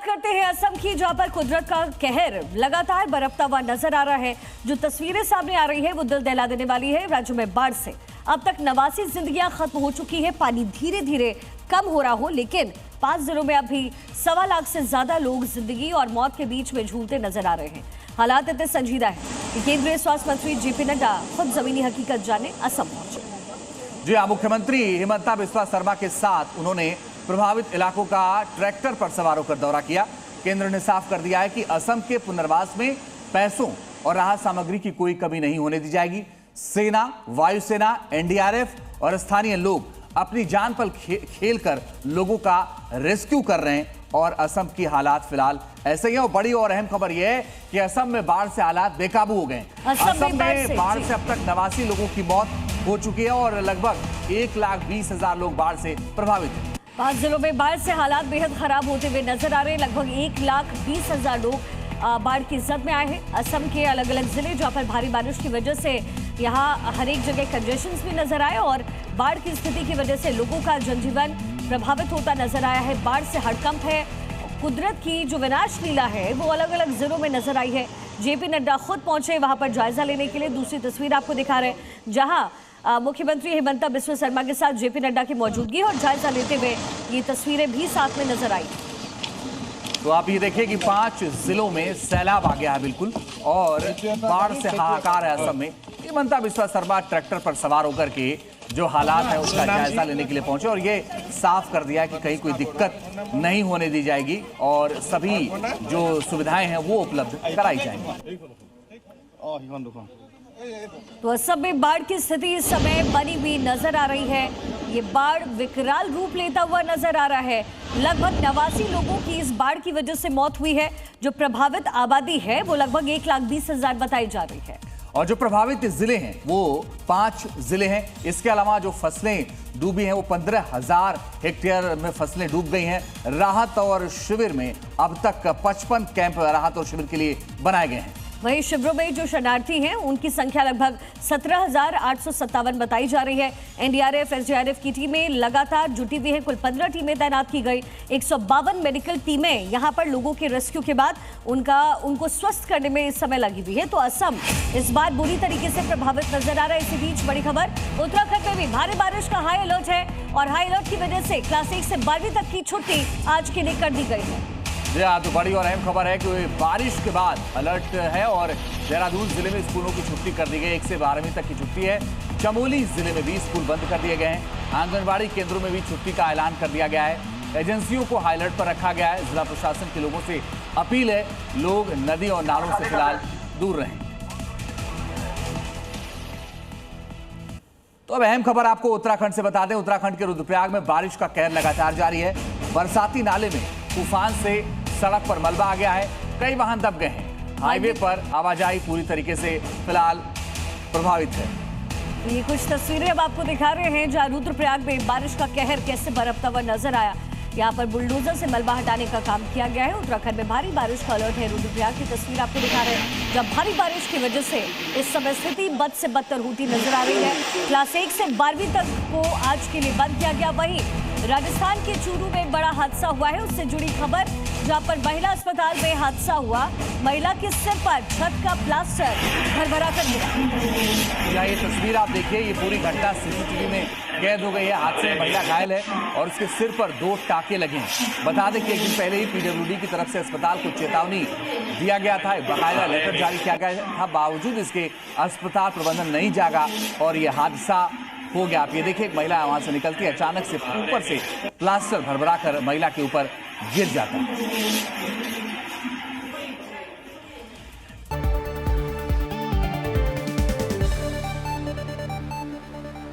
करते हैं असम की, जहां पर कुदरत का कहर लगातार बरपता हुआ नजर आ रहा है। जो तस्वीरें सामने आ रही है वो दिल दहला देने वाली है। राज्य में बाढ़ से अब तक 89 जिंदगियां खत्म हो चुकी है। पानी धीरे धीरे कम हो रहा हो, लेकिन 5 जिलों में अभी 1.25 लाख से ज्यादा लोग जिंदगी और मौत के बीच में झूलते नजर आ रहे हैं। हालात इतने संजीदा है कि केंद्रीय स्वास्थ्य मंत्री जेपी नड्डा खुद जमीनी हकीकत जाने असम पहुंचे। जी हाँ, मुख्यमंत्री हिमंता बिस्वा शर्मा के साथ उन्होंने प्रभावित इलाकों का ट्रैक्टर पर सवार होकर दौरा किया। केंद्र ने साफ कर दिया है कि असम के पुनर्वास में पैसों और राहत सामग्री की कोई कमी नहीं होने दी जाएगी। सेना, वायुसेना, एनडीआरएफ और स्थानीय लोग अपनी जान पर खेल कर लोगों का रेस्क्यू कर रहे हैं और असम की हालात फिलहाल ऐसे ही है। और बड़ी और अहम खबर यह है कि असम में बाढ़ से हालात बेकाबू हो गए। असम में बाढ़ से अब तक 89 लोगों की मौत हो चुकी है और लगभग 1,20,000 लोग बाढ़ से प्रभावित हैं। 5 जिलों में बाढ़ से हालात बेहद खराब होते हुए नजर आ रहे हैं। लगभग 1,20,000 लोग बाढ़ की जद में आए हैं। असम के अलग अलग जिले जहां पर भारी बारिश की वजह से यहां हर एक जगह कंजेशंस भी नजर आए और बाढ़ की स्थिति की वजह से लोगों का जनजीवन प्रभावित होता नजर आया है। बाढ़ से हड़कंप है। कुदरत की जो विनाश लीला है वो अलग अलग जिलों में नजर आई है। जेपी नड्डा खुद पहुंचे वहां पर जायजा लेने के लिए। दूसरी तस्वीर आपको दिखा रहे हैं जहां मुख्यमंत्री हिमंता बिस्वा शर्मा के साथ जेपी नड्डा की मौजूदगी और जायजा लेते हुए ये तस्वीरें भी साथ में नजर आई। तो आप ये देखिए कि 5 जिलों में सैलाब आ गया है बिल्कुल और बाढ़ से हाहाकार है असम में। हिमंता बिस्वा शर्मा ट्रैक्टर पर सवार होकर के जो हालात है उसका जायजा लेने के लिए पहुंचे और ये साफ कर दिया कि कहीं कोई दिक्कत नहीं होने दी जाएगी और सभी जो सुविधाएं हैं वो उपलब्ध कराई जाएंगी। तो असम में बाढ़ की स्थिति इस समय बनी हुई नजर आ रही है। ये बाढ़ विकराल रूप लेता हुआ नजर आ रहा है। लगभग 89 लोगों की इस बाढ़ की वजह से मौत हुई है। जो प्रभावित आबादी है वो लगभग 1,20,000 बताई जा रही है। और जो प्रभावित जिले हैं वो 5 जिले हैं। इसके अलावा जो फसलें डूबी हैं वो 15,000 हेक्टेयर में फसलें डूब गई हैं। राहत और शिविर में अब तक 55 कैंप राहत और शिविर के लिए बनाए गए हैं। वहीं शिविरों में जो शरणार्थी हैं उनकी संख्या लगभग 17,857 बताई जा रही है। एनडीआरएफ, एसडीआरएफ की टीमें लगातार जुटी हुई हैं। कुल 15 टीमें तैनात की गई। 152 मेडिकल टीमें यहां पर लोगों के रेस्क्यू के बाद उनको स्वस्थ करने में इस समय लगी हुई है। तो असम इस बार बुरी तरीके से प्रभावित नजर आ रहा है। इसी बीच बड़ी खबर, उत्तराखंड में भी भारी बारिश का हाई अलर्ट है और हाई अलर्ट की वजह से क्लास 1 से 12वीं तक की छुट्टी आज के लिए कर दी गई है। जी हाँ, तो बड़ी और अहम खबर है कि बारिश के बाद अलर्ट है और देहरादून जिले में स्कूलों की छुट्टी कर दी गई। 1 से 12वीं तक की छुट्टी है। चमोली जिले में भी स्कूल बंद कर दिए गए हैं। आंगनबाड़ी केंद्रों में भी छुट्टी का ऐलान कर दिया गया है। एजेंसियों को हाई अलर्ट पर रखा गया है। जिला प्रशासन के लोगों से अपील है लोग नदी और नालों से फिलहाल दूर रहें। तो अब अहम खबर आपको उत्तराखंड से बता दें। उत्तराखंड के रुद्रप्रयाग में बारिश का कहर लगातार जारी है। बरसाती नाले में तूफान से सड़क पर मलबा आ गया है। कई वाहन दब गए हैं। हाईवे पर आवाजाही पूरी तरीके से फिलहाल प्रभावित है। ये कुछ तस्वीरें अब आपको दिखा रहे हैं जहां रुद्रप्रयाग में बारिश का कहर कैसे बरपता हुआ नजर आया। यहाँ पर बुलडोजर से मलबा हटाने का काम किया गया है। उत्तराखंड में भारी बारिश का अलर्ट है। रुद्रप्रयाग की तस्वीर आपको दिखा रहे हैं जब भारी बारिश की वजह से इस समय स्थिति बद से बदतर होती नजर आ रही है। क्लास 1 से 12वीं तक को आज के लिए बंद किया गया। वहीं राजस्थान के चूरू में बड़ा हादसा हुआ है, उससे जुड़ी खबर जहां पर महिला अस्पताल में हादसा हुआ। महिला के सिर पर छत का प्लास्टर भरभरा कर गिरा। ये तस्वीर आप देखिए, ये पूरी घटना सीसीटीवी में कैद हो गई है। हादसे में महिला घायल है और उसके सिर पर 2 टाके लगे हैं। बता दें कि एक दिन पहले ही पीडब्ल्यूडी की तरफ से अस्पताल को चेतावनी दिया गया था, बकायदा लेटर जारी किया गया था। बावजूद इसके अस्पताल प्रबंधन नहीं जागा और यह हादसा हो गया। आप ये देखिए, एक महिला वहां से निकलती है, अचानक से ऊपर से प्लास्टर भरभरा कर महिला के ऊपर गिर जाता है।